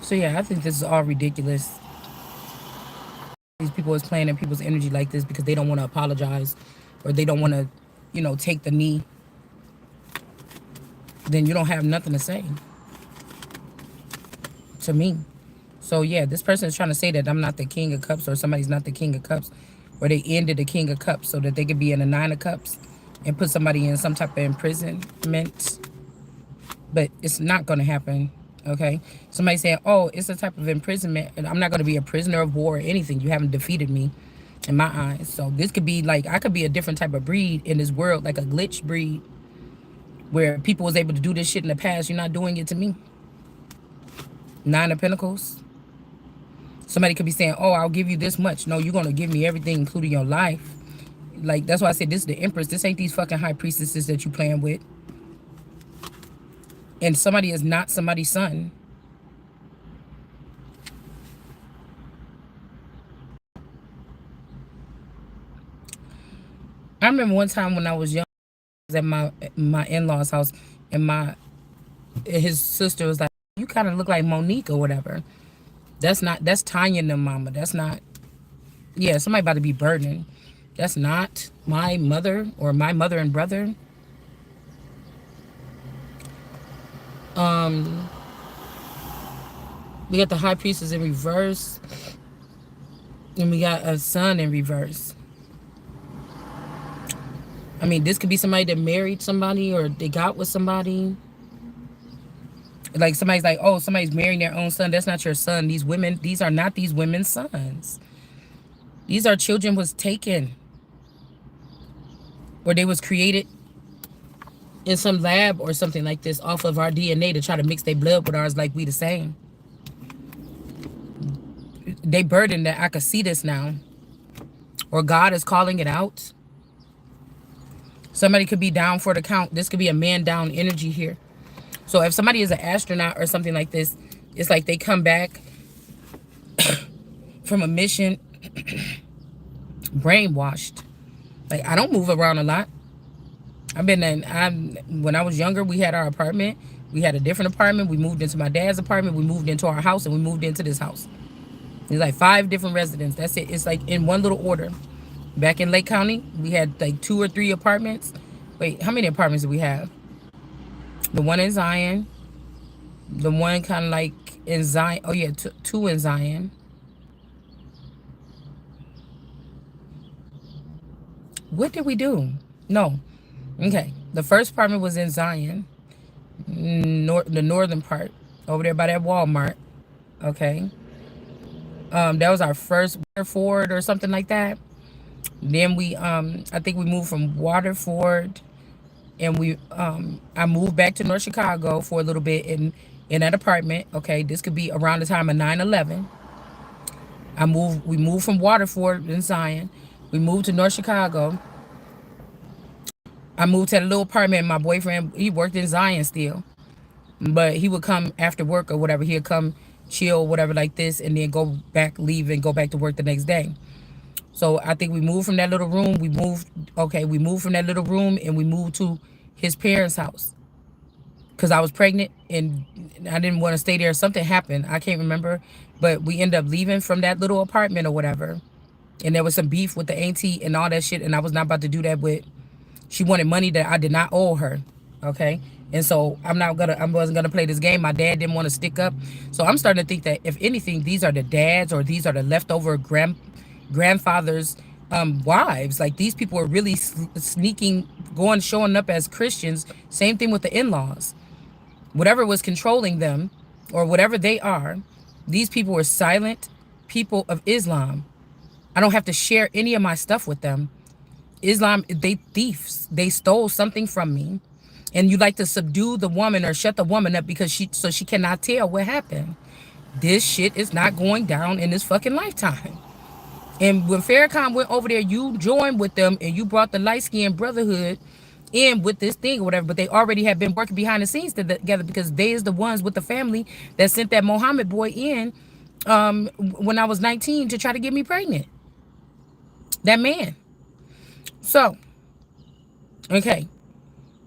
So yeah, I think this is all ridiculous. These people is playing in people's energy like this because they don't want to apologize or they don't want to, take the knee. Then you don't have nothing to say to me. So yeah, this person is trying to say that I'm not the king of cups or somebody's not the king of cups, or they ended the king of cups so that they could be in the nine of cups and put somebody in some type of imprisonment. But it's not going to happen. Okay, somebody saying, oh, it's a type of imprisonment, and I'm not going to be a prisoner of war or anything. You haven't defeated me in my eyes. So this could be like, I could be a different type of breed in this world, like a glitch breed where people was able to do this shit in the past. You're not doing it to me. Nine of Pentacles. Somebody could be saying, oh, I'll give you this much. No, you're going to give me everything, including your life. Like, that's why I said this is the Empress. This ain't these fucking high priestesses that you playing with. And somebody is not somebody's son. I remember one time when I was young, I was at my in-laws' house, and his sister was like, you kind of look like Monique or whatever. That's Tanya and them mama. That's not, yeah, somebody about to be burdened. That's not my mother or my mother and brother. Um, we got the high priestess in reverse, and we got a son in reverse. I mean, this could be somebody that married somebody or they got with somebody. Like somebody's like, oh, somebody's marrying their own son. That's not your son. These are not these women's sons. These are children was taken or they was created in some lab or something like this off of our DNA to try to mix their blood with ours like we the same. They burdened that I could see this now. Or God is calling it out. Somebody could be down for the count. This could be a man down energy here. So if somebody is an astronaut or something like this, it's like they come back from a mission brainwashed. Like, I don't move around a lot. When I was younger, we had our apartment. We had a different apartment. We moved into my dad's apartment. We moved into our house, and we moved into this house. There's like 5 different residents. That's it. It's like in one little order. Back in Lake County, we had like 2 or 3 apartments. Wait, how many apartments do we have? The one in Zion. The one kind of like in Zion. Oh, yeah, 2 in Zion. What did we do? No. Okay. The first apartment was in Zion. The northern part. Over there by that Walmart. Okay. That was our first Waterford or something like that. Then I think we moved from Waterford, and I moved back to North Chicago for a little bit in that apartment. Okay, this could be around the time of 9/11. We moved from Waterford in Zion. We moved to North Chicago. I moved to a little apartment. My boyfriend, he worked in Zion still, but he would come after work or whatever. He'd come chill, whatever like this, and then leave and go back to work the next day. So I think we moved from that little room. We moved from that little room and we moved to his parents' house. Because I was pregnant and I didn't want to stay there. Something happened. I can't remember. But we ended up leaving from that little apartment or whatever. And there was some beef with the auntie and all that shit. And I was not about to do that with. She wanted money that I did not owe her. Okay. And so I wasn't gonna play this game. My dad didn't want to stick up. So I'm starting to think that if anything, these are the dads or these are the leftover grandfathers' wives. Like, these people are really sneaking, showing up as Christians. Same thing with the in-laws. Whatever was controlling them or whatever they are, these people were silent people of Islam. I don't have to share any of my stuff with them. Islam, they thieves. They stole something from me. And you like to subdue the woman or shut the woman up because she cannot tell what happened. This shit is not going down in this fucking lifetime. And when Farrakhan went over there, you joined with them and you brought the light-skinned brotherhood in with this thing or whatever. But they already have been working behind the scenes together because they is the ones with the family that sent that Mohammed boy in when I was 19 to try to get me pregnant. That man. So, okay.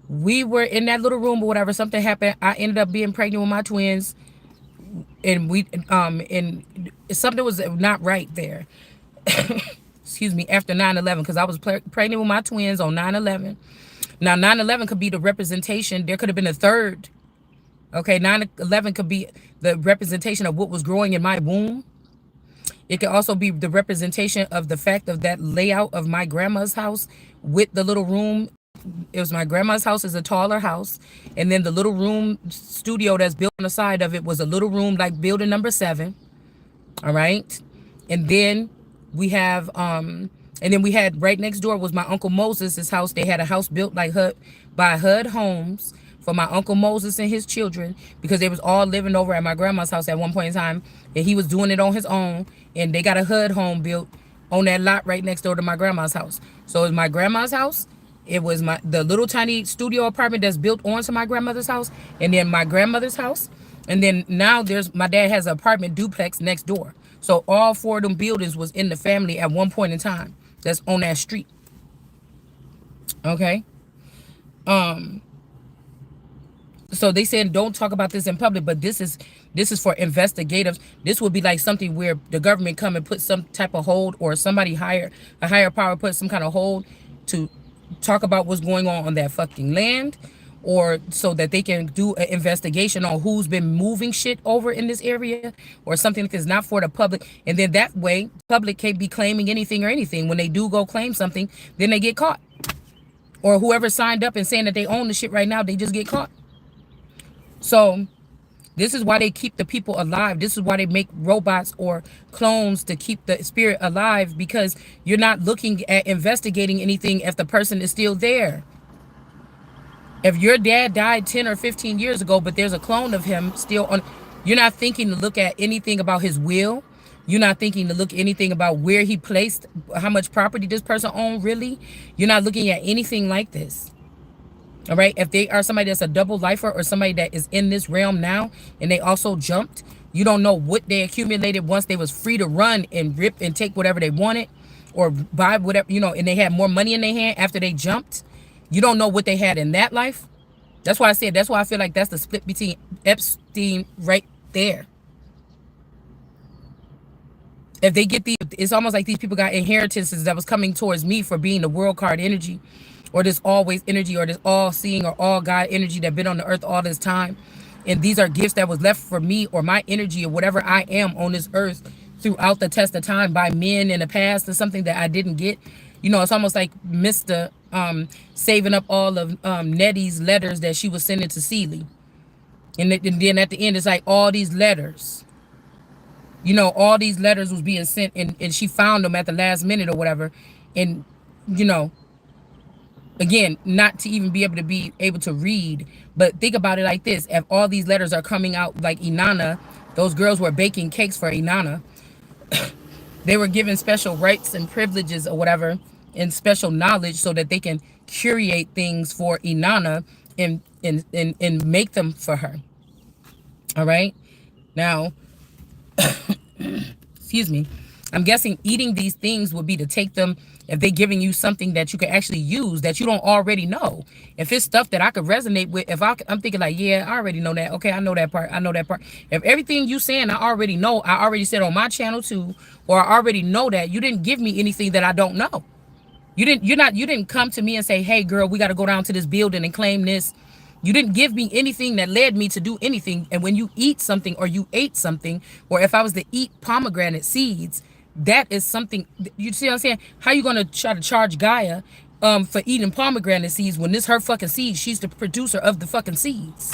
We were in that little room or whatever. Something happened. I ended up being pregnant with my twins. and and something was not right there. Excuse me, after 9/11, because I was pregnant with my twins on 9/11. Now 9/11 could be the representation. There could have been a third. Okay, 9/11 could be the representation of what was growing in my womb. It could also be the representation of the fact of that layout of my grandma's house with the little room. It was my grandma's house is a taller house, and then the little room studio that's built on the side of it was a little room like building number 7. All right. And then we have and then we had right next door was my Uncle Moses' house. They had a house built like HUD by HUD Homes for my Uncle Moses and his children, because they was all living over at my grandma's house at one point in time, and he was doing it on his own, and they got a HUD home built on that lot right next door to my grandma's house. So it was my grandma's house. It was the little tiny studio apartment that's built onto my grandmother's house, and then my grandmother's house. And then now my dad has an apartment duplex next door. So all 4 of them buildings was in the family at one point in time. That's on that street. Okay. So they said don't talk about this in public, but this is for investigators. This would be like something where the government come and put some type of hold, or somebody a higher power put some kind of hold to talk about what's going on that fucking land, or so that they can do an investigation on who's been moving shit over in this area, or something that's not for the public. And then that way, public can't be claiming anything or anything. When they do go claim something, then they get caught. Or whoever signed up and saying that they own the shit right now, they just get caught. So this is why they keep the people alive. This is why they make robots or clones to keep the spirit alive, because you're not looking at investigating anything if the person is still there. If your dad died 10 or 15 years ago, but there's a clone of him still on, you're not thinking to look at anything about his will. You're not thinking to look anything about where he placed, how much property this person owned, really. You're not looking at anything like this. All right. If they are somebody that's a double lifer, or somebody that is in this realm now, and they also jumped, you don't know what they accumulated once they was free to run and rip and take whatever they wanted, or buy whatever, and they had more money in their hand after they jumped. You don't know what they had in that life. That's why I feel like that's the split between Epstein right there. If they get it's almost like these people got inheritances that was coming towards me for being the world card energy, or this always energy, or this all seeing or all God energy that been on the earth all this time. And these are gifts that was left for me, or my energy, or whatever I am on this earth throughout the test of time by men in the past, or something that I didn't get. It's almost like Mr. Saving up all of Nettie's letters that she was sending to Celie. And then at the end, it's like all these letters. All these letters was being sent, and she found them at the last minute or whatever. And, again, not to even be able to read. But think about it like this. If all these letters are coming out like Inanna, those girls were baking cakes for Inanna. They were given special rights and privileges or whatever, and special knowledge, so that they can curate things for Inanna and make them for her. All right. Now, excuse me, I'm guessing eating these things would be to take them, if they're giving you something that you can actually use that you don't already know. If it's stuff that I could resonate with, if I'm thinking like, yeah, I already know that. Okay, I know that part. I know that part. If everything you saying I already know, I already said on my channel too, or I already know that, you didn't give me anything that I don't know. You didn't come to me and say, hey girl, we got to go down to this building and claim this. You didn't give me anything that led me to do anything. And when you eat something, or you ate something, or if I was to eat pomegranate seeds, that is something, you see what I'm saying? How you going to try to charge Gaia for eating pomegranate seeds when this her fucking seeds? She's the producer of the fucking seeds.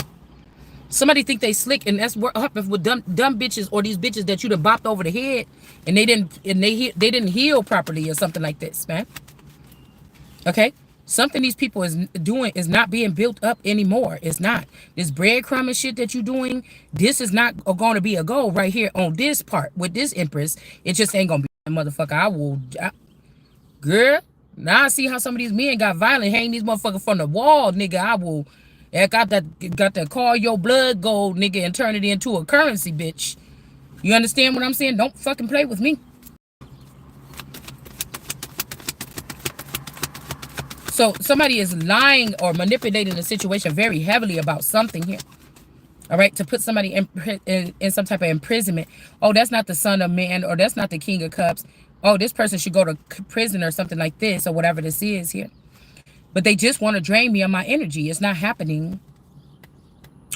Somebody think they slick, and that's what happens with dumb bitches, or these bitches that you done bopped over the head and they didn't heal properly, or something like this, man. Okay? Something these people is doing is not being built up anymore. It's not. This breadcrumb and shit that you're doing, this is not going to be a goal right here on this part with this Empress. It just ain't going to be a motherfucker. Girl, now I see how some of these men got violent, hang these motherfuckers from the wall, nigga. I got to call your blood gold, nigga, and turn it into a currency, bitch. You understand what I'm saying? Don't fucking play with me. So somebody is lying or manipulating the situation very heavily about something here. All right, to put somebody in some type of imprisonment. Oh, that's not the son of man, or that's not the king of cups. Oh, this person should go to prison or something like this, or whatever this is here. But they just want to drain me of my energy. It's not happening.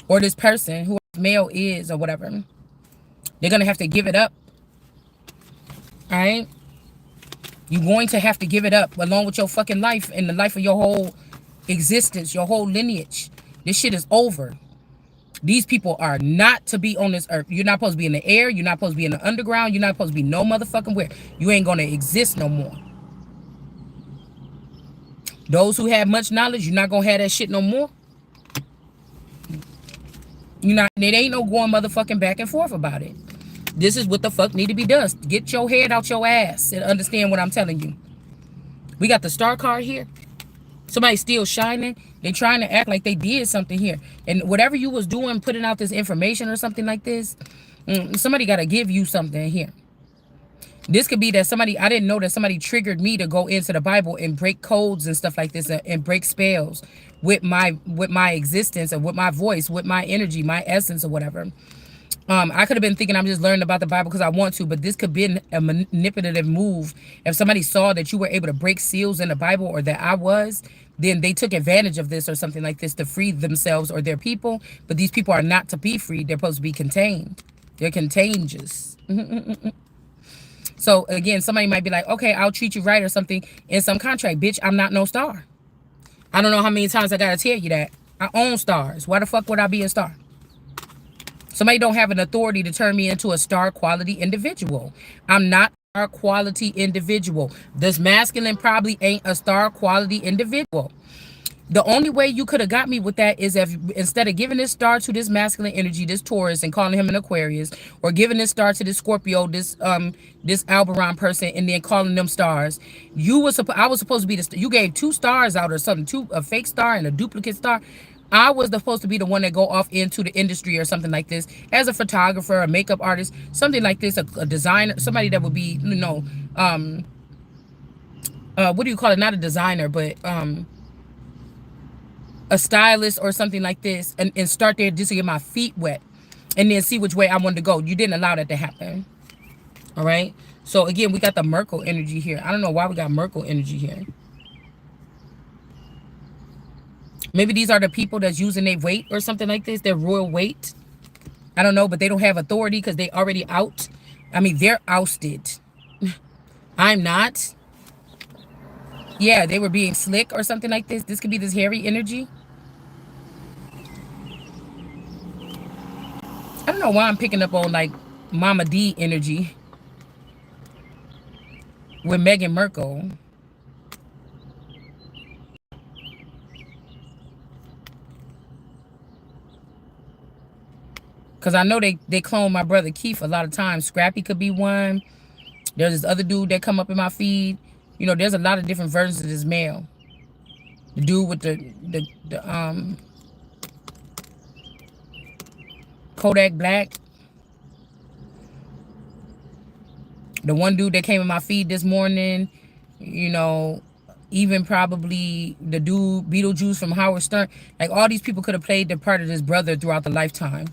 Or this person, who male is, or whatever, they're going to have to give it up. All right? You're going to have to give it up along with your fucking life and the life of your whole existence, your whole lineage. This shit is over. These people are not to be on this earth. You're not supposed to be in the air. You're not supposed to be in the underground. You're not supposed to be no motherfucking where. You ain't going to exist no more. Those who have much knowledge, you're not going to have that shit no more. You're not. It ain't no going motherfucking back and forth about it. This is what the fuck need to be done. Get your head out your ass and understand what I'm telling you. We got the star card here. Somebody's still shining. They trying to act like they did something here. And whatever you was doing, putting out this information or something like this, somebody got to give you something here. This could be that somebody, I didn't know that somebody triggered me to go into the Bible and break codes and stuff like this, and break spells with my existence, and with my voice, with my energy, my essence, or whatever. I could have been thinking I'm just learning about the Bible because I want to, but this could be a manipulative move. If somebody saw that you were able to break seals in the Bible, or that I was, then they took advantage of this or something like this to free themselves or their people. But these people are not to be freed. They're supposed to be contained. They're contagious. So again, somebody might be like, okay, I'll treat you right or something in some contract. Bitch, I'm not no star. I don't know how many times I got to tell you that. I own stars. Why the fuck would I be a star? Somebody don't have an authority to turn me into a star quality individual. I'm not a star quality individual. This masculine probably ain't a star quality individual. The only way you could have got me with that is if instead of giving this star to this masculine energy, this Taurus, and calling him an Aquarius, or giving this star to this Scorpio, this Albaron person, and then calling them stars, I was supposed to be you gave 2 stars out or something, a fake star and a duplicate star. I was supposed to be the one that go off into the industry or something like this as a photographer, a makeup artist, something like this, a designer, somebody that would be, what do you call it? Not a designer, but a stylist or something like this, and start there just to get my feet wet and then see which way I wanted to go. You didn't allow that to happen. All right. So again, we got the Merkle energy here. I don't know why we got Merkle energy here. Maybe these are the people that's using their weight or something like this, their royal weight. I don't know, but they don't have authority because they already out. I mean, they're ousted. I'm not. Yeah, they were being slick or something like this. This could be this hairy energy. I don't know why I'm picking up on like Mama D energy with Meghan Markle. Because I know they clone my brother Keith a lot of times. Scrappy could be one. There's this other dude that come up in my feed. You know, there's a lot of different versions of this male. The dude with the Kodak Black. The one dude that came in my feed this morning. You know, even probably the dude Beetlejuice from Howard Stern. Like, all these people could have played the part of this brother throughout the lifetime.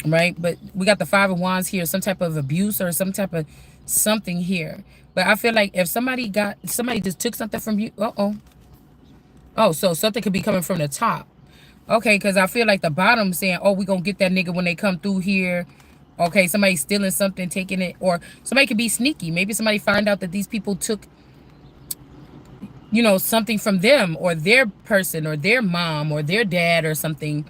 Right? But we got the 5 of Wands here, some type of abuse or some type of something here. But I feel like if somebody just took something from you, oh, so something could be coming from the top. Okay, because I feel like the bottom saying, oh, we gonna get that nigga when they come through here. Okay, somebody stealing something, taking it, or somebody could be sneaky. Maybe somebody find out that these people took, you know, something from them, or their person, or their mom, or their dad, or something.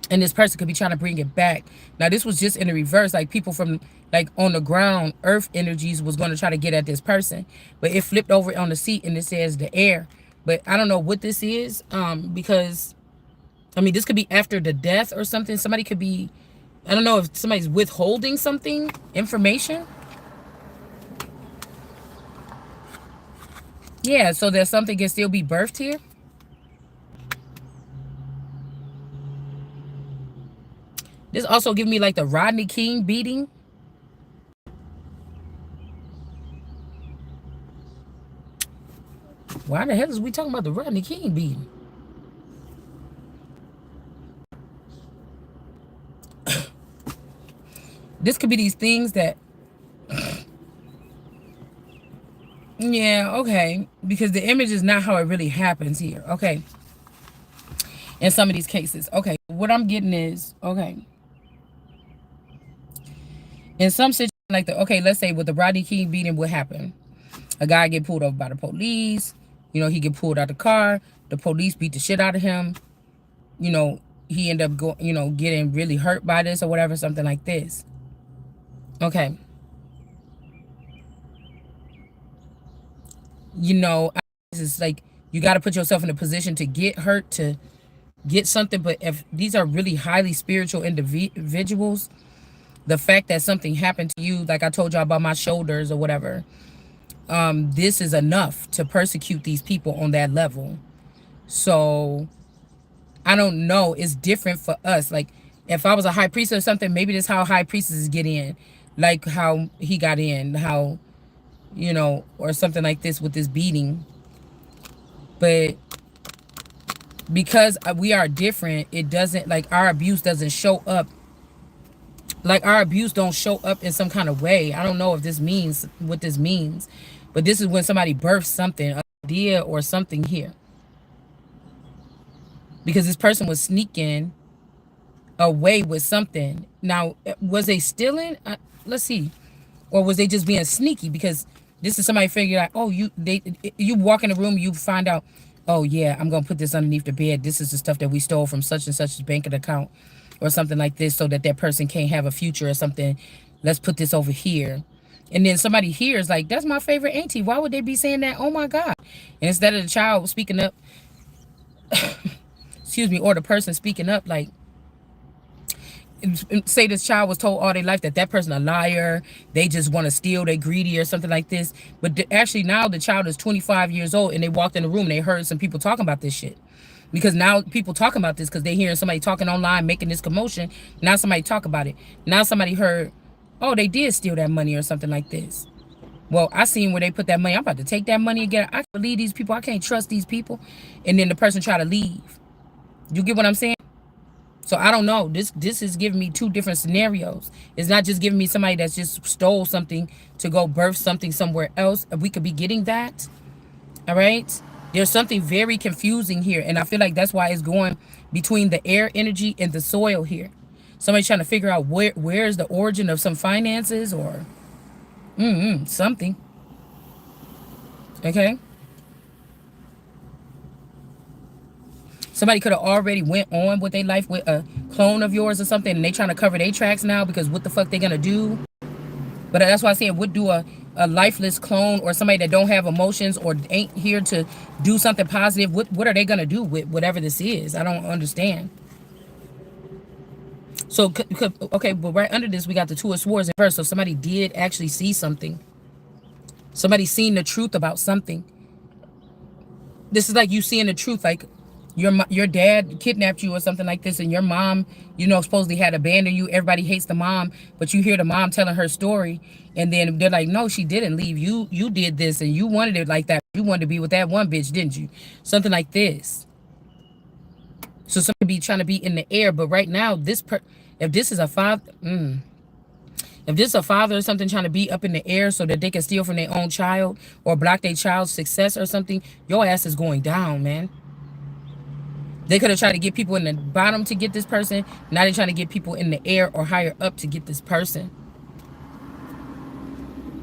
And this person could be trying to bring it back. Now, this was just in the reverse. Like, people from, like, on the ground, earth energies was going to try to get at this person. But it flipped over on the seat, and it says the air. But I don't know what this is, because, I mean, this could be after the death or something. Somebody could be, I don't know if somebody's withholding something, information. Yeah, so that something can still be birthed here. This also give me like the Rodney King beating. Why the hell is we talking about the Rodney King beating? This could be these things that, yeah, okay, because the image is not how it really happens here. Okay, in some of these cases. Okay, what I'm getting is, okay, in some situations like the, okay, let's say with the Rodney King beating, what happened? A guy get pulled over by the police. You know, he get pulled out the car. The police beat the shit out of him. You know, he end up getting really hurt by this or whatever, something like this. Okay, you know, it's like you got to put yourself in a position to get hurt to get something. But if these are really highly spiritual individuals, the fact that something happened to you, like I told y'all about my shoulders or whatever, this is enough to persecute these people on that level. So I don't know. It's different for us. Like if I was a high priest or something, maybe that's how high priestesses get in, like how he got in, how, or something like this with this beating. But because we are different, it doesn't, like, our abuse doesn't show up. Like our abuse don't show up in some kind of way. I don't know if this means what this means, but this is when somebody births something, an idea or something here. Because this person was sneaking away with something. Now, was they stealing? Let's see. Or was they just being sneaky? Because this is somebody figured out, oh, you walk in the room, you find out, oh yeah, I'm gonna put this underneath the bed. This is the stuff that we stole from such and such bank account or something like this, so that that person can't have a future or something. Let's put this over here. And then somebody hears like, that's my favorite auntie. Why would they be saying that? Oh my God. And instead of the child speaking up, excuse me, or the person speaking up, like, say this child was told all their life that that person a liar, they just want to steal, they greedy or something like this. But actually now the child is 25 years old and they walked in the room and they heard some people talking about this shit. Because now people talking about this because they hearing somebody talking online, making this commotion. Now somebody talk about it. Now somebody heard, oh, they did steal that money or something like this. Well, I seen where they put that money. I'm about to take that money again. I can't believe these people. I can't trust these people. And then the person try to leave. You get what I'm saying? So I don't know. This is giving me two different scenarios. It's not just giving me somebody that's just stole something to go birth something somewhere else. We could be getting that. All right. There's something very confusing here. And I feel like that's why it's going between the air energy and the soil here. Somebody's trying to figure out where's the origin of some finances or something. Okay. Somebody could have already went on with their life with a clone of yours or something, and they trying to cover their tracks now because what the fuck they gonna do? But that's why I said, what do a lifeless clone or somebody that don't have emotions or ain't here to do something positive, what are they gonna do with whatever this is? I don't understand. So, okay, but right under this, we got the Two of Swords in first. So somebody did actually see something. Somebody seen the truth about something. This is like you seeing the truth, like your dad kidnapped you or something like this, and your mom, supposedly had abandoned you. Everybody hates the mom, but you hear the mom telling her story, and then they're like, no, she didn't leave. You did this, and you wanted it like that. You wanted to be with that one bitch, didn't you? Something like this. So somebody be trying to be in the air, but right now, if this is a father, if this is a father or something trying to be up in the air so that they can steal from their own child or block their child's success or something, your ass is going down, man. They could have tried to get people in the bottom to get this person. Now they're trying to get people in the air or higher up to get this person.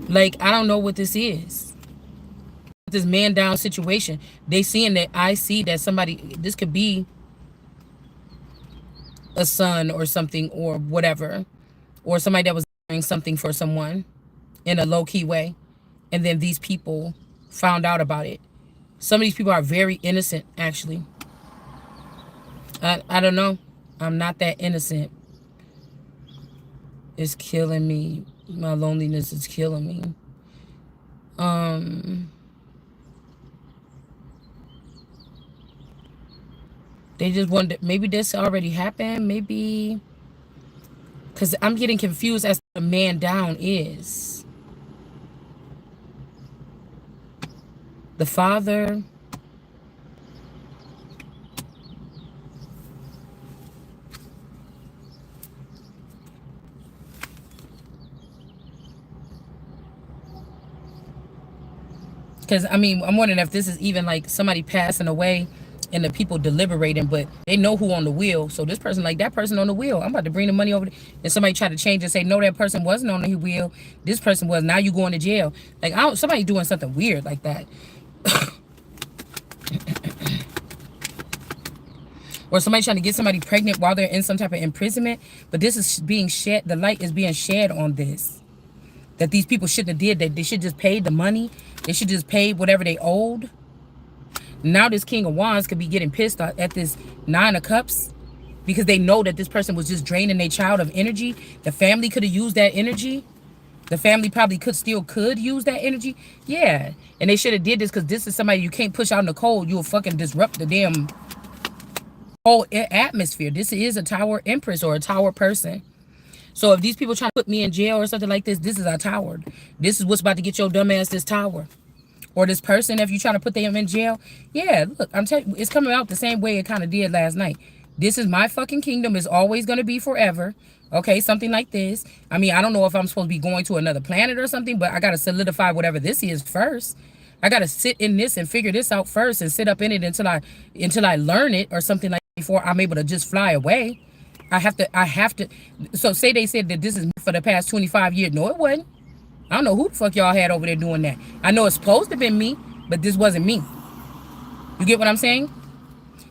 Like, I don't know what this is. This man down situation. They seeing that I see that somebody, this could be a son or something or whatever. Or somebody that was doing something for someone in a low-key way. And then these people found out about it. Some of these people are very innocent, actually. I don't know. I'm not that innocent. It's killing me. My loneliness is killing me. They just wonder, maybe this already happened. Maybe, because I'm getting confused as to the man down is. The father. Because, I mean, I'm wondering if this is even like somebody passing away and the people deliberating, but they know who on the wheel. So this person, like that person on the wheel, I'm about to bring the money over. And somebody try to change and say, no, that person wasn't on the wheel. This person was. Now you going to jail. Like, I don't, somebody doing something weird like that. Or somebody trying to get somebody pregnant while they're in some type of imprisonment. But this is being shed. The light is being shed on this. That these people shouldn't have did that. They should just pay the money. They should just pay whatever they owed. Now this King of Wands could be getting pissed at this Nine of Cups because they know that this person was just draining their child of energy. The family could have used that energy. The family probably could use that energy. Yeah. And they should have did this because this is somebody you can't push out in the cold. You'll fucking disrupt the damn whole atmosphere. This is a Tower Empress or a Tower person. So if these people try to put me in jail or something like this, this is a tower. This is what's about to get your dumb ass this tower. Or this person, if you try to put them in jail. Yeah, look, I'm telling you, it's coming out the same way it kind of did last night. This is my fucking kingdom. It's always going to be forever. Okay, something like this. I mean, I don't know if I'm supposed to be going to another planet or something, but I got to solidify whatever this is first. I got to sit in this and figure this out first and sit up in it until I learn it or something like that before I'm able to just fly away. I have to. So say they said that this is for the past 25 years. No, it wasn't. I don't know who the fuck y'all had over there doing that. I know it's supposed to have been me, but this wasn't me. You get what I'm saying?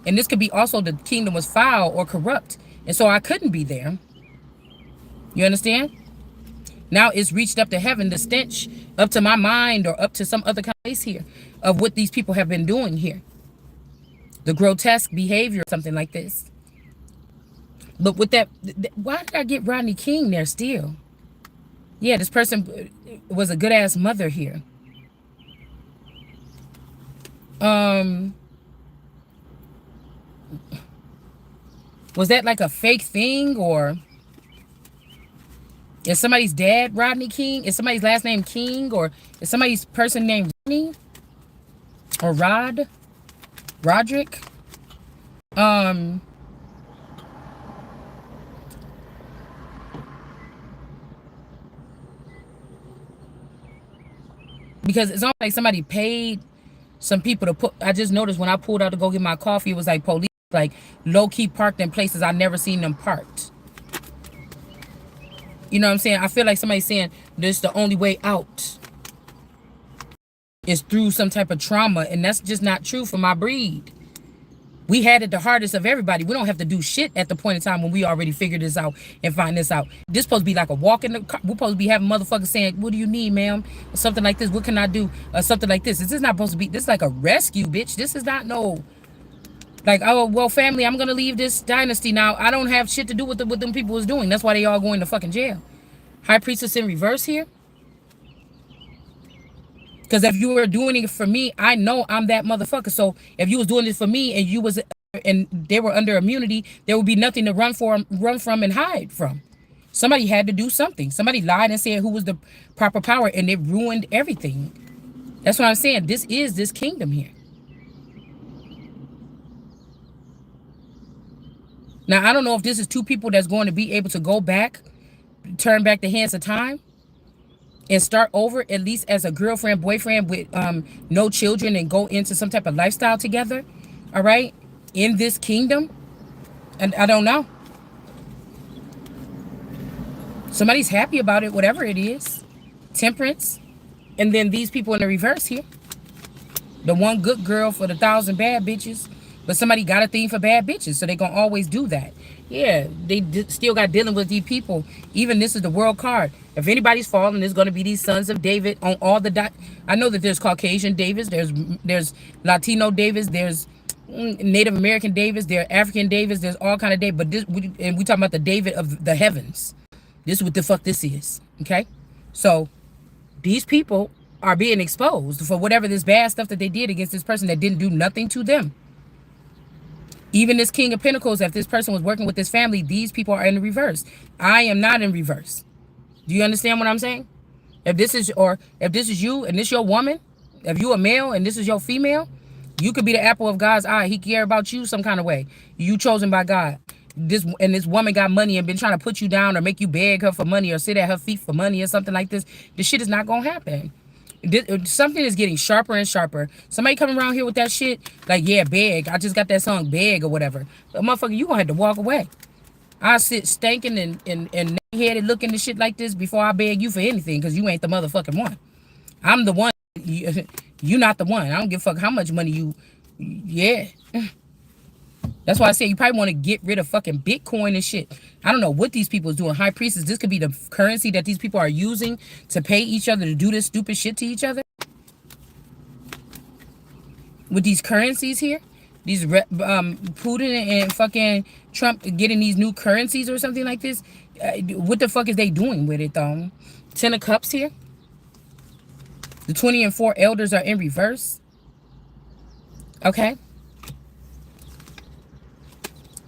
And this could be also the kingdom was foul or corrupt. And so I couldn't be there. You understand? Now it's reached up to heaven, the stench up to my mind or up to some other kind of place here of what these people have been doing here. The grotesque behavior, something like this. But with that, why did I get Rodney King there still? Yeah, this person was a good ass mother here. Was that like a fake thing, or is somebody's dad Rodney King? Is somebody's last name King, or is somebody's person named Rodney or Roderick? Because it's almost like somebody paid some people to put. I just noticed when I pulled out to go get my coffee, it was like police, like low-key parked in places I never seen them parked. You know what I'm saying? I feel like somebody's saying this the only way out is through some type of trauma, and that's just not true for my breed. We had it the hardest of everybody. We don't have to do shit at the point in time when we already figured this out and find this out. This supposed to be like a walk in the car. We're supposed to be having motherfuckers saying, what do you need, ma'am? Or something like this. What can I do? Or something like this. This is not supposed to be, this is like a rescue, bitch. This is not no, like, oh, well, family, I'm going to leave this dynasty now. I don't have shit to do with what them people was doing. That's why they all going to fucking jail. High Priestess in reverse here. Because if you were doing it for me, I know I'm that motherfucker. So if you was doing it for me and you was and they were under immunity, there would be nothing to run from and hide from. Somebody had to do something. Somebody lied and said who was the proper power, and it ruined everything. That's what I'm saying. This is this kingdom here. Now, I don't know if this is two people that's going to be able to go back, turn back the hands of time, and start over, at least as a girlfriend, boyfriend with no children, and go into some type of lifestyle together, all right, in this kingdom. And I don't know. Somebody's happy about it, whatever it is. Temperance. And then these people in the reverse here. The one good girl for the 1,000 bad bitches. But somebody got a thing for bad bitches, so they're going to always do that. Yeah, they still got dealing with these people. Even this is the world card. If anybody's falling, it's going to be these sons of David on all the... I know that there's Caucasian Davids, there's Latino Davids, there's Native American Davids, there's African Davids, there's all kind of David. But this, and we talking about the David of the heavens. This is what the fuck this is, okay? So these people are being exposed for whatever this bad stuff that they did against this person that didn't do nothing to them. Even this King of Pentacles, if this person was working with this family, these people are in the reverse. I am not in reverse. Do you understand what I'm saying? If this is you and this your woman, if you a male and this is your female, you could be the apple of God's eye. He care about you some kind of way. You chosen by God. This woman got money and been trying to put you down or make you beg her for money or sit at her feet for money or something like this. This shit is not gonna happen. Something is getting sharper and sharper. Somebody coming around here with that shit, like, yeah, beg. I just got that song, beg or whatever. But motherfucker, you gonna have to walk away. I sit stinking and headed looking at shit like this before I beg you for anything, because you ain't the motherfucking one. I'm the one. You not the one. I don't give a fuck how much money you. Yeah. That's why I say you probably want to get rid of fucking Bitcoin and shit. I don't know what these people is doing. High priestess, this could be the currency that these people are using to pay each other to do this stupid shit to each other. With these currencies here, these Putin and fucking Trump getting these new currencies or something like this. What the fuck is they doing with it though? 10 of Cups here. The 20 and 4 elders are in reverse. Okay.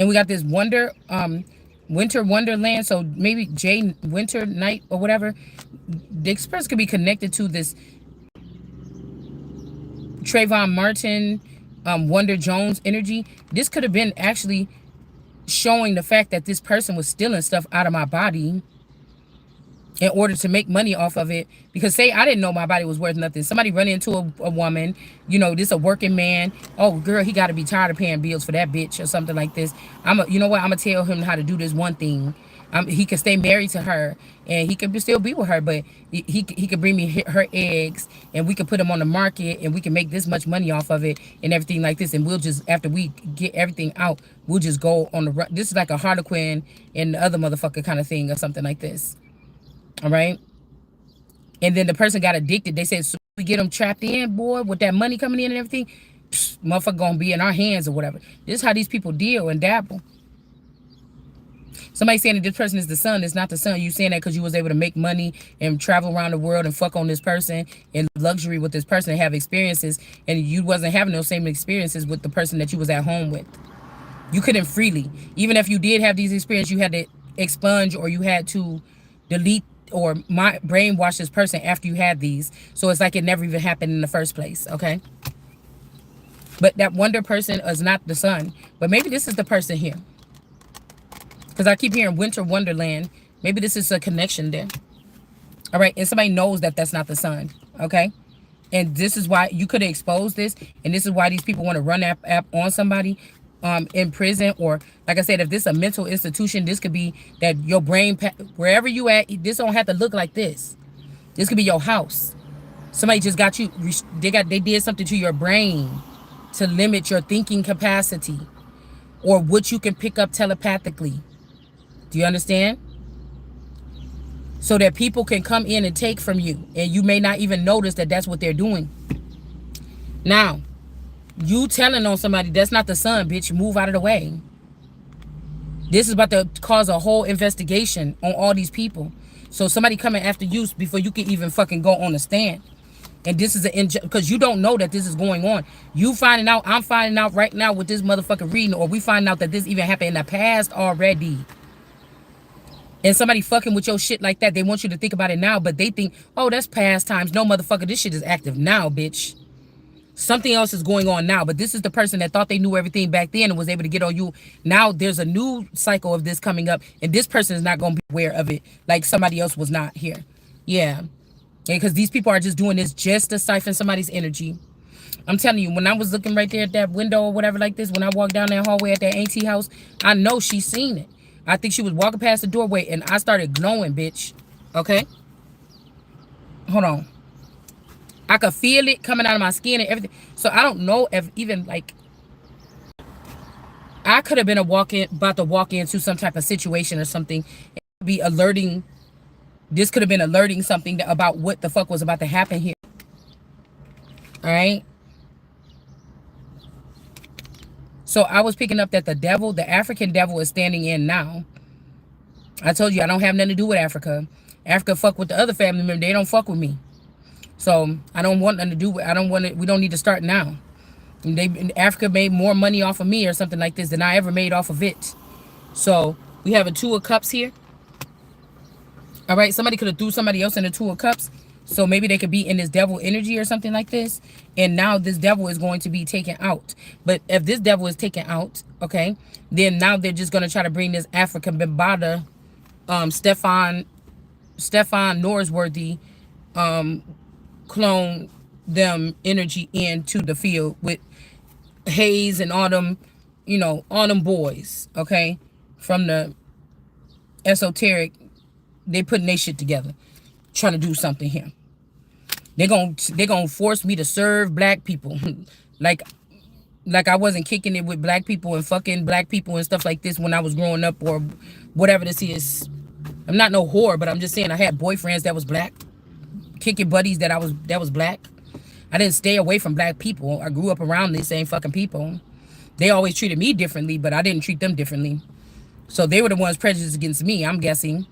And we got this winter wonderland. So maybe Jay Winter Night or whatever. The express could be connected to this Trayvon Martin, Wonder Jones energy. This could have been actually showing the fact that this person was stealing stuff out of my body in order to make money off of it. Because say I didn't know my body was worth nothing. Somebody run into a woman, you know, this a working man. Oh, girl, he got to be tired of paying bills for that bitch or something like this. You know what? I'm going to tell him how to do this one thing. He could stay married to her and he could still be with her, but he could bring me her eggs and we could put them on the market and we can make this much money off of it and everything like this. And we'll just, after we get everything out, we'll just go on the run. This is like a Harlequin and the other motherfucker kind of thing or something like this. All right. And then the person got addicted. They said, so we get them trapped in, boy, with that money coming in and everything. Psst, motherfucker gonna be in our hands or whatever. This is how these people deal and dabble. Somebody saying that this person is the son. It's not the son. You saying that because you was able to make money and travel around the world and fuck on this person and luxury with this person and have experiences, and you wasn't having those same experiences with the person that you was at home with. You couldn't freely. Even if you did have these experiences, you had to expunge or you had to delete or brainwash this person after you had these. So it's like it never even happened in the first place, okay? But that wonder person is not the son. But maybe this is the person here. Because I keep hearing Winter Wonderland. Maybe this is a connection there. All right. And somebody knows that that's not the son. Okay. And this is why you could have exposed this. And this is why these people want to run app on somebody in prison. Or like I said, if this is a mental institution, this could be that your brain, wherever you at, this don't have to look like this. This could be your house. Somebody just got you. They did something to your brain to limit your thinking capacity or what you can pick up telepathically. Do you understand? So that people can come in and take from you. And you may not even notice that that's what they're doing. Now, you telling on somebody, that's not the son, bitch. Move out of the way. This is about to cause a whole investigation on all these people. So somebody coming after you before you can even fucking go on the stand. And this is because you don't know that this is going on. You finding out, I'm finding out right now with this motherfucker reading, or we find out that this even happened in the past already. And somebody fucking with your shit like that, they want you to think about it now, but they think, oh, that's past times. No, motherfucker, this shit is active now, bitch. Something else is going on now, but this is the person that thought they knew everything back then and was able to get on you. Now there's a new cycle of this coming up, and this person is not going to be aware of it like somebody else was not here. Yeah. Because these people are just doing this just to siphon somebody's energy. I'm telling you, when I was looking right there at that window or whatever like this, when I walked down that hallway at that auntie house, I know she seen it. I think she was walking past the doorway and I started glowing, bitch. Okay? Hold on. I could feel it coming out of my skin and everything. So I don't know if even like I could have been about to walk into some type of situation or something and be alerting. This could have been alerting something about what the fuck was about to happen here. All right? So I was picking up that the African devil is standing in now. I told you I don't have nothing to do with Africa. Africa fuck with the other family members. They don't fuck with me. So I don't want nothing to do with, we don't need to start now. Africa made more money off of me or something like this than I ever made off of it. So we have a 2 of Cups here. All right, somebody could have threw somebody else in the 2 of Cups. So maybe they could be in this devil energy or something like this. And now this devil is going to be taken out. But if this devil is taken out, okay, then now they're just going to try to bring this African Bimbada, Stefan Norsworthy, clone them energy into the field with Hayes and all them, all them boys, okay, from the esoteric. They putting their shit together, trying to do something here. They gonna force me to serve black people, like I wasn't kicking it with black people and fucking black people and stuff like this when I was growing up or whatever this is. I'm not no whore, but I'm just saying I had boyfriends that was black, kicking buddies that was black. I didn't stay away from black people. I grew up around these same fucking people. They always treated me differently, but I didn't treat them differently. So they were the ones prejudiced against me, I'm guessing.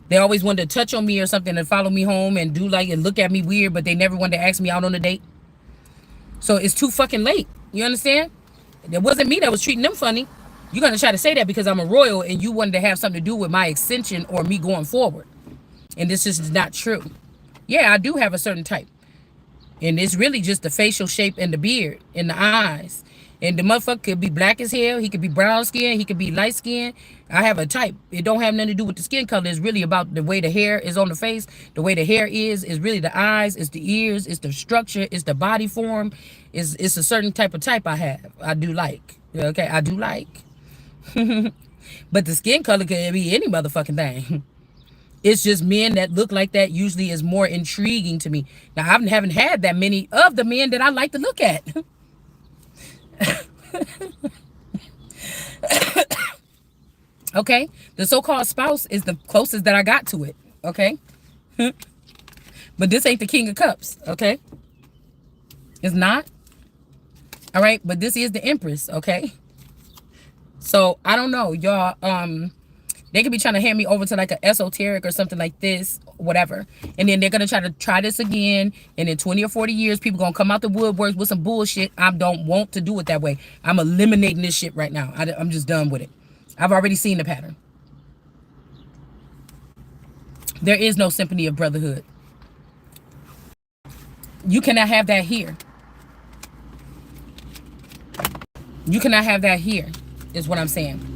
They always wanted to touch on me or something and follow me home and do like and look at me weird, but they never wanted to ask me out on a date. So it's too fucking late. You understand? It wasn't me that was treating them funny. You're going to try to say that because I'm a royal and you wanted to have something to do with my extension or me going forward. And this is not true. Yeah, I do have a certain type. And it's really just the facial shape and the beard and the eyes. And the motherfucker could be black as hell. He could be brown skin. He could be light skin. I have a type. It don't have nothing to do with the skin color. It's really about the way the hair is on the face. The way the hair is really the eyes. It's the ears. It's the structure. It's the body form. It's a certain type of type I have. I do like. Okay, I do like. But the skin color could be any motherfucking thing. It's just men that look like that usually is more intriguing to me. Now, I haven't had that many of the men that I like to look at. Okay, the so-called spouse is the closest that I got to it. Okay. But this ain't the King of Cups. Okay, it's not. All right, but this is the Empress. Okay, so I don't know, y'all. They could be trying to hand me over to like an esoteric or something like this, whatever. And then they're going to try this again. And in 20 or 40 years, people going to come out the woodworks with some bullshit. I don't want to do it that way. I'm eliminating this shit right now. I'm just done with it. I've already seen the pattern. There is no symphony of brotherhood. You cannot have that here. You cannot have that here, is what I'm saying.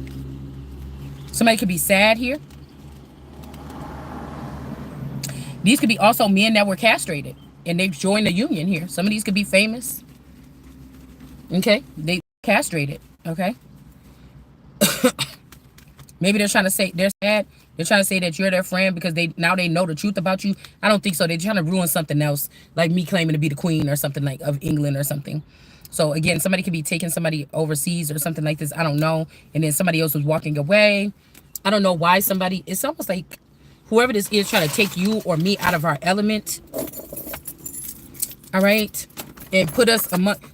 Somebody could be sad here. These could be also men that were castrated and they've joined the union here. Some of these could be famous. Okay, they castrated. Okay. Maybe they're trying to say they're sad. They're trying to say that you're their friend because they know the truth about you. I don't think so. They're trying to ruin something else, like me claiming to be the queen or something like of England or something. So again, somebody could be taking somebody overseas or something like this. I don't know. And then somebody else was walking away. I don't know why somebody, it's almost like whoever this is trying to take you or me out of our element. All right. And put us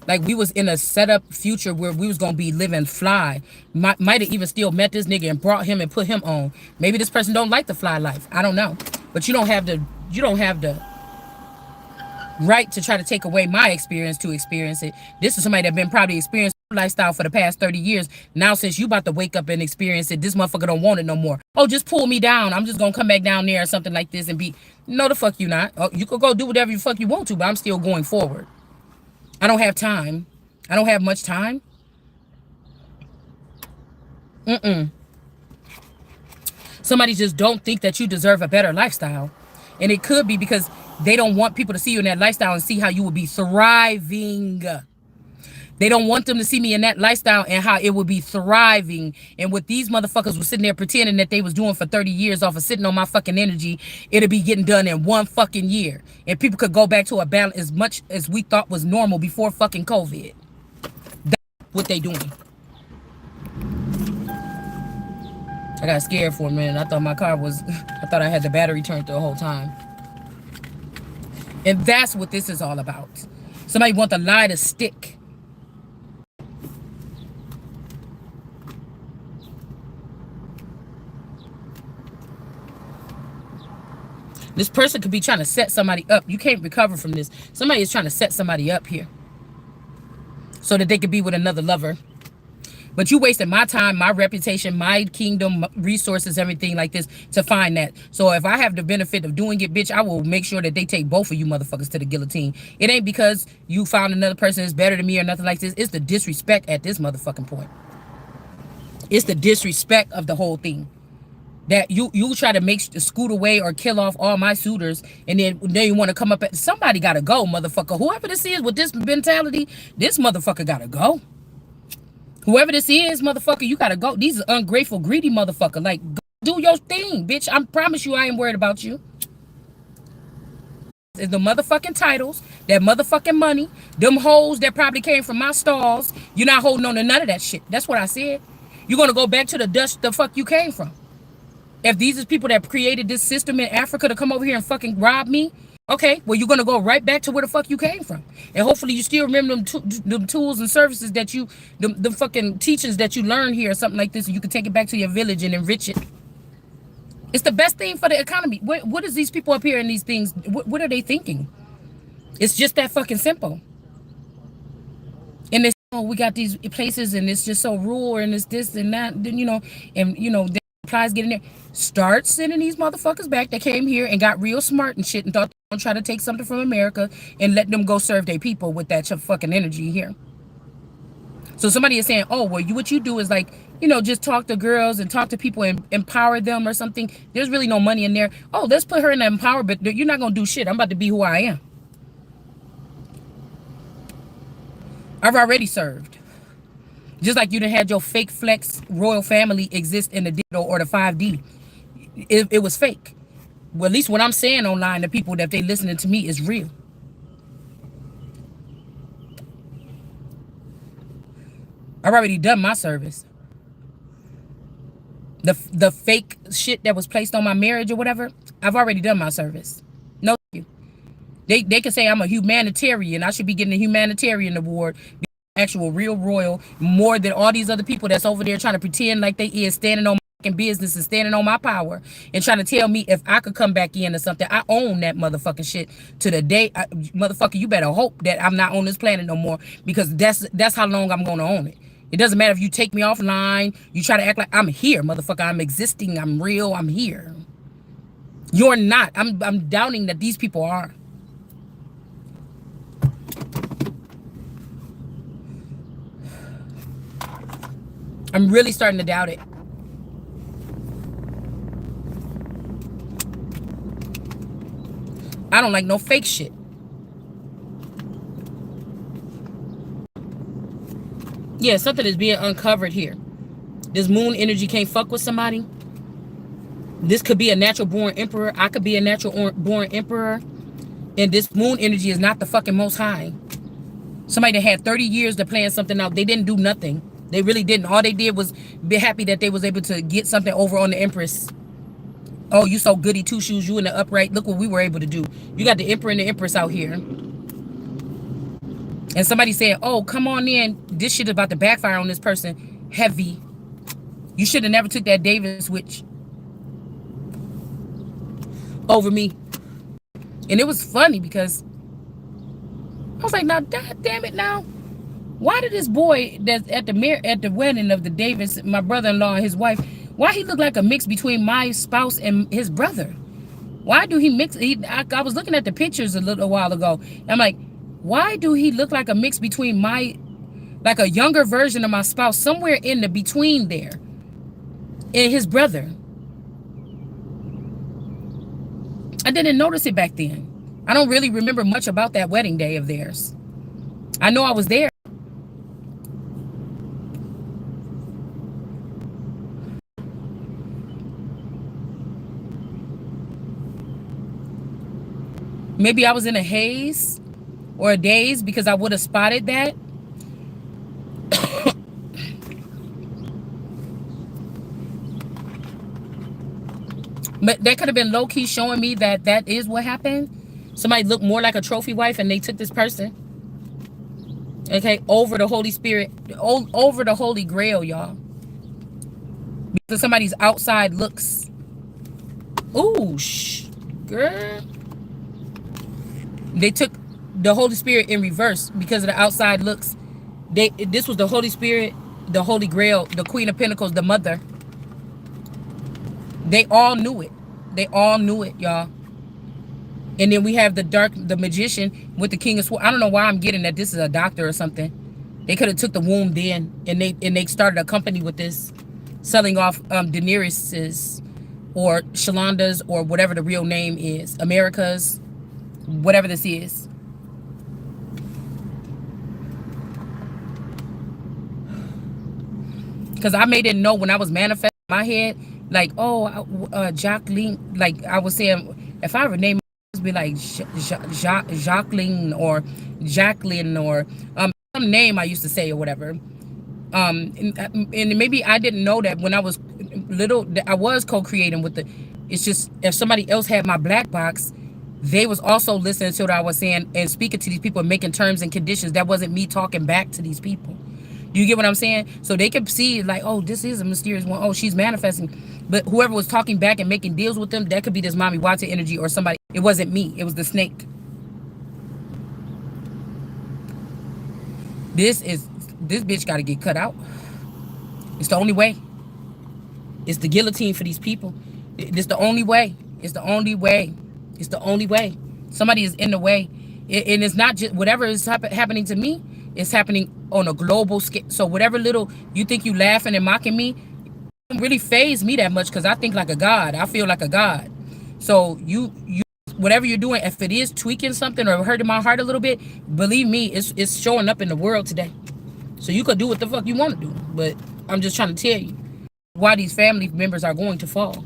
like we was in a setup future where we was going to be living fly. Might have even still met this nigga and brought him and put him on. Maybe this person don't like the fly life. I don't know. But you don't have the right to try to take away my experience to experience it. This is somebody that been probably experienced lifestyle for the past 30 years. Now, since you about to wake up and experience it, this motherfucker don't want it no more. Oh, just pull me down. I'm just going to come back down there or something like this and be, no, the fuck you not. Oh, you could go do whatever the fuck you want to, but I'm still going forward. I don't have time. I don't have much time. Somebody just don't think that you deserve a better lifestyle. And it could be because they don't want people to see you in that lifestyle and see how you will be thriving. They don't want them to see me in that lifestyle and how it would be thriving. And what these motherfuckers were sitting there pretending that they was doing for 30 years off of sitting on my fucking energy, it'll be getting done in 1 fucking year. And people could go back to a balance as much as we thought was normal before fucking COVID. That's what they doing. I got scared for a minute. I thought my car was, I thought I had the battery turned the whole time. And that's what this is all about. Somebody want the lie to stick. This person could be trying to set somebody up. You can't recover from this. Somebody is trying to set somebody up here so that they could be with another lover. But you wasted my time, my reputation, my kingdom, resources, everything like this to find that. So if I have the benefit of doing it, bitch, I will make sure that they take both of you motherfuckers to the guillotine. It ain't because you found another person that's better than me or nothing like this. It's the disrespect at this motherfucking point. It's the disrespect of the whole thing. that you try to make scoot away or kill off all my suitors, and then you want to come up at somebody. Gotta go, motherfucker. Whoever this is with this mentality, this motherfucker gotta go. Whoever this is, motherfucker, you gotta go. These are ungrateful, greedy motherfucker. Like, go do your thing, bitch. I promise you I ain't worried about you. Is the motherfucking titles, that motherfucking money, them hoes that probably came from my stalls. You're not holding on to none of that shit. That's what I said. You're gonna go back to the dust the fuck you came from. If these is people that created this system in Africa to come over here and fucking rob me, okay, well, you're going to go right back to where the fuck you came from. And hopefully you still remember them tools and services that you, the fucking teachings that you learned here or something like this, and you can take it back to your village and enrich it. It's the best thing for the economy. What is these people up here in these things, what are they thinking? It's just that fucking simple. And they, oh, we got these places and it's just so rural and it's this and that, then, then supplies getting there. Start sending these motherfuckers back that came here and got real smart and shit and thought they were trying to take something from America and let them go serve their people with that fucking energy here. So somebody is saying, oh, well, what you do is like, just talk to girls and talk to people and empower them or something. There's really no money in there. Oh, let's put her in the empowerment. You're not going to do shit. I'm about to be who I am. I've already served. Just like you done had your fake flex royal family exist in the digital or the 5D. It was fake. Well, at least what I'm saying online to people that they listening to me is real. I've already done my service. The fake shit that was placed on my marriage or whatever, I've already done my service. No, thank you. They can say I'm a humanitarian. I should be getting a humanitarian award. Actual real royal, more than all these other people that's over there trying to pretend like they is standing on my business and standing on my power and trying to tell me if I could come back in or something. I own that motherfucking shit to the day. Motherfucker, you better hope that I'm not on this planet no more, because that's how long I'm gonna own it. It doesn't matter if you take me offline, you try to act like I'm here, motherfucker. I'm existing, I'm real, I'm here. You're not. I'm doubting that these people are. I'm really starting to doubt it. I don't like no fake shit. Yeah, something is being uncovered here. This moon energy can't fuck with somebody. This could be a natural born emperor. I could be a natural born emperor. And this moon energy is not the fucking most high. Somebody that had 30 years to plan something out. They didn't do nothing. They really didn't. All they did was be happy that they was able to get something over on the Empress. Oh, you so goody two shoes. You in the upright. Look what we were able to do. You got the Emperor and the Empress out here. And somebody said, oh, come on in. This shit is about to backfire on this person. Heavy. You should have never took that David switch over me. And it was funny because I was like, now, God damn it now. Why did this boy that's at the wedding of the Davis, my brother-in-law and his wife, why he look like a mix between my spouse and his brother? Why do he mix? I was looking at the pictures a little while ago. I'm like, why do he look like a mix between like a younger version of my spouse, somewhere in the between there, and his brother? I didn't notice it back then. I don't really remember much about that wedding day of theirs. I know I was there. Maybe I was in a haze or a daze because I would have spotted that. But that could have been low-key showing me that that is what happened. Somebody looked more like a trophy wife and they took this person. Okay, over the Holy Spirit, over the Holy Grail, y'all. Because somebody's outside looks. Ooh, girl. They took the Holy Spirit in reverse because of the outside looks. This was the Holy Spirit, the Holy Grail, the Queen of Pentacles, the mother. They all knew it. They all knew it, y'all. And then we have the magician with the King of Swords. I don't know why I'm getting that this is a doctor or something. They could have took the womb then, and they started a company with this, selling off Daenerys's or Shalonda's, or whatever the real name is, America's, whatever this is. Because I made it know when I was manifesting in my head, like, oh, Jacqueline, like I was saying, if I ever name it, be like Jacqueline or Jacqueline or some name I used to say or whatever. And maybe I didn't know that when I was little, that I was co-creating with the. It's just if somebody else had my black box, they was also listening to what I was saying and speaking to these people and making terms and conditions. That wasn't me talking back to these people. Do you get what I'm saying? So they could see like, oh, this is a mysterious one. Oh, she's manifesting. But whoever was talking back and making deals with them, that could be this mommy Wata energy or somebody. It wasn't me. It was the snake. This bitch got to get cut out. It's the only way. It's the guillotine for these people. It's the only way. It's the only way. It's the only way. Somebody is in the way. And it's not just whatever is happening to me, it's happening on a global scale. So whatever little you think you laughing and mocking me, it don't really phase me that much because I think like a god. I feel like a god. So you whatever you're doing, if it is tweaking something or hurting my heart a little bit, believe me, it's showing up in the world today. So you could do what the fuck you want to do. But I'm just trying to tell you why these family members are going to fall.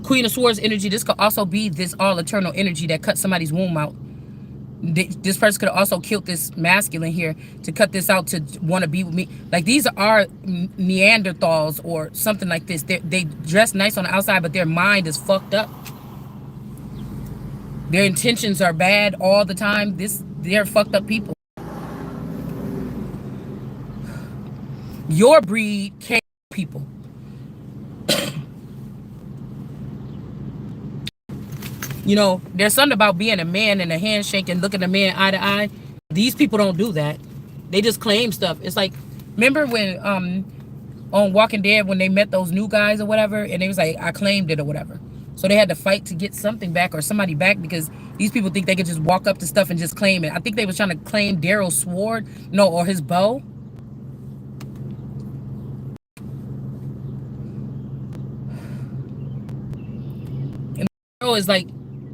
Queen of Swords energy, this could also be this all eternal energy that cut somebody's womb out. This person could have also killed this masculine here to cut this out to want to be with me. Like these are Neanderthals or something like this. They dress nice on the outside, but their mind is fucked up. Their intentions are bad all the time. They're fucked up people. Your breed can't people. You know, there's something about being a man and a handshake and looking a man eye to eye. These people don't do that. They just claim stuff. It's like, remember when on Walking Dead when they met those new guys or whatever, and they was like, I claimed it or whatever. So they had to fight to get something back or somebody back because these people think they could just walk up to stuff and just claim it. I think they was trying to claim Daryl's sword, no, or his bow. And Daryl is like,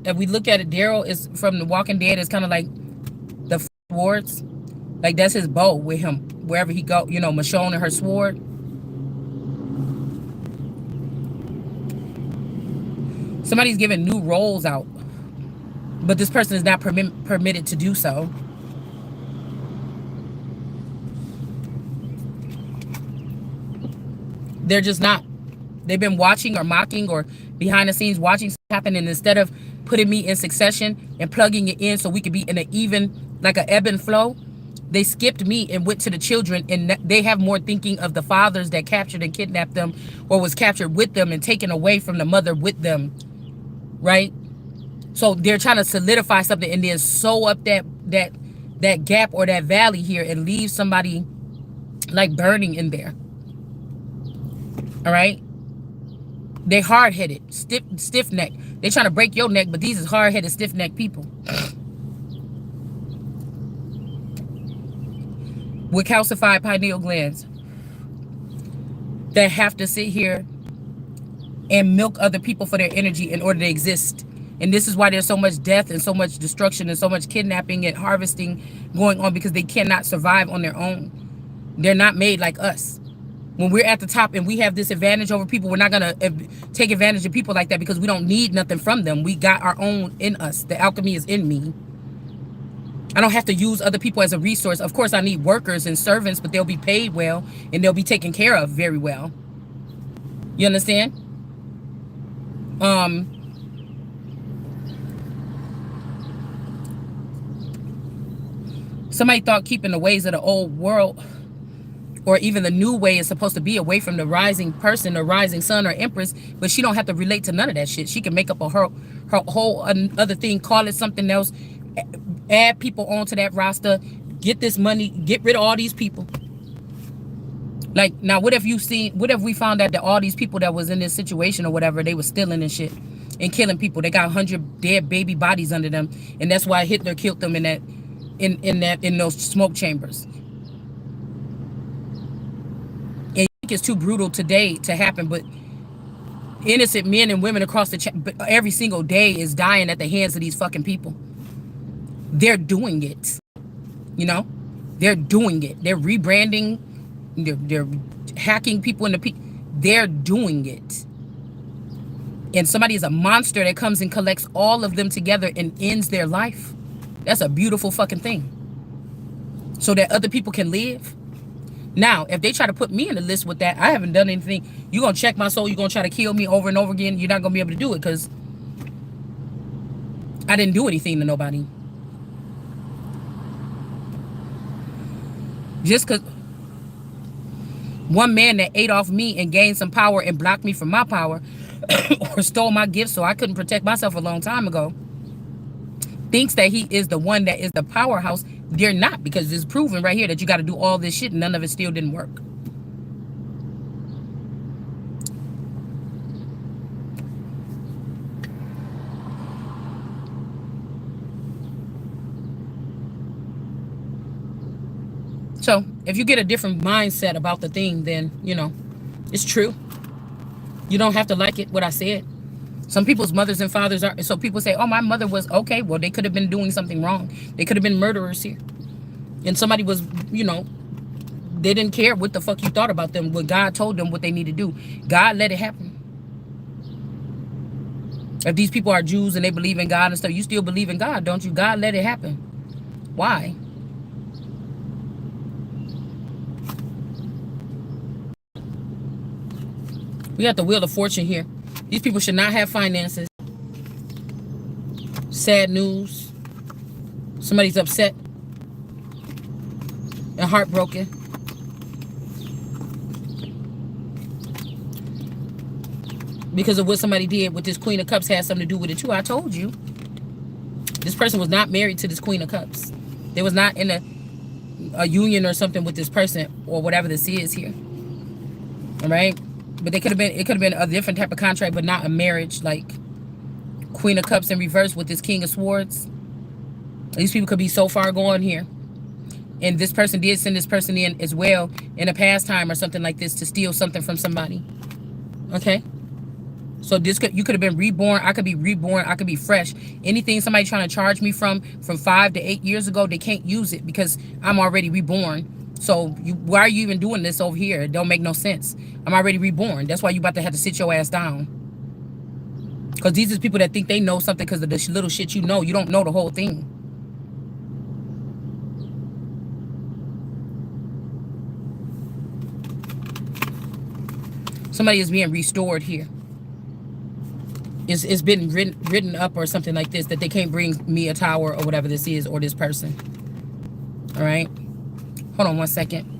if we look at it, Daryl is from The Walking Dead. It's kind of like the swords, like that's his bow with him wherever he go. You know, Michonne and her sword. Somebody's giving new roles out, but this person is not permitted to do so. They're just not. They've been watching or mocking or behind the scenes watching something happen, and instead of putting me in succession and plugging it in so we could be in an even, like an ebb and flow, they skipped me and went to the children, and they have more thinking of the fathers that captured and kidnapped them or was captured with them and taken away from the mother with them, right? So they're trying to solidify something and then sew up that gap or that valley here and leave somebody like burning in there. All right? They hard-headed, stiff-necked. They trying to break your neck, but these is hard-headed, stiff-necked people. With calcified pineal glands that have to sit here and milk other people for their energy in order to exist. And this is why there's so much death and so much destruction and so much kidnapping and harvesting going on, because they cannot survive on their own. They're not made like us. When we're at the top and we have this advantage over people, we're not going to take advantage of people like that because we don't need nothing from them. We got our own in us. The alchemy is in me. I don't have to use other people as a resource. Of course, I need workers and servants, but they'll be paid well and they'll be taken care of very well. You understand? Somebody thought keeping the ways of the old world or even the new way is supposed to be away from the rising person or rising sun or empress, but she don't have to relate to none of that shit. She can make up her whole other thing, call it something else, add people onto that roster, get this money, get rid of all these people. Like, now what if we found out that all these people that was in this situation or whatever, they were stealing and shit and killing people. They got 100 dead baby bodies under them, and that's why Hitler killed them in those smoke chambers. it's too brutal today to happen, but innocent men and women across every single day is dying at the hands of these fucking people. They're doing it. You know, they're doing it. They're rebranding. They're hacking people into they're doing it. And somebody is a monster that comes and collects all of them together and ends their life. That's a beautiful fucking thing. So that other people can live. Now, if they try to put me in the list with that, I haven't done anything. You're going to check my soul. You're going to try to kill me over and over again. You're not going to be able to do it because I didn't do anything to nobody. Just because one man that ate off me and gained some power and blocked me from my power or stole my gifts so I couldn't protect myself a long time ago thinks that he is the one that is the powerhouse. They're not, because it's proven right here that you got to do all this shit and none of it still didn't work. So if you get a different mindset about the thing, then, you know, it's true. You don't have to like it, what I said. Some people's mothers and fathers are, so people say, oh, my mother was, okay, well, they could have been doing something wrong. They could have been murderers here. And somebody was, you know, they didn't care what the fuck you thought about them. When God told them what they need to do, God let it happen. If these people are Jews and they believe in God and stuff, you still believe in God, don't you? God let it happen. Why? We got the Wheel of Fortune here. These people should not have finances. Sad news. Somebody's upset and heartbroken. Because of what somebody did with this Queen of Cups has something to do with it too. I told you. This person was not married to this Queen of Cups. They was not in a union or something with this person or whatever this is here. All right? But it could have been a different type of contract, but not a marriage, like Queen of Cups in reverse with this King of Swords. These people could be so far gone here. And this person did send this person in as well in a past time or something like this to steal something from somebody. Okay? So you could have been reborn. I could be reborn. I could be fresh. Anything somebody trying to charge me from 5 to 8 years ago, they can't use it because I'm already reborn. So why are you even doing this over here? It don't make no sense. I'm already reborn. That's why you about to have to sit your ass down. Because these are people that think they know something because of the little shit you know. You don't know the whole thing. Somebody is being restored here. It's been written up or something like this that they can't bring me a tower or whatever this is or this person. All right? Hold on one second.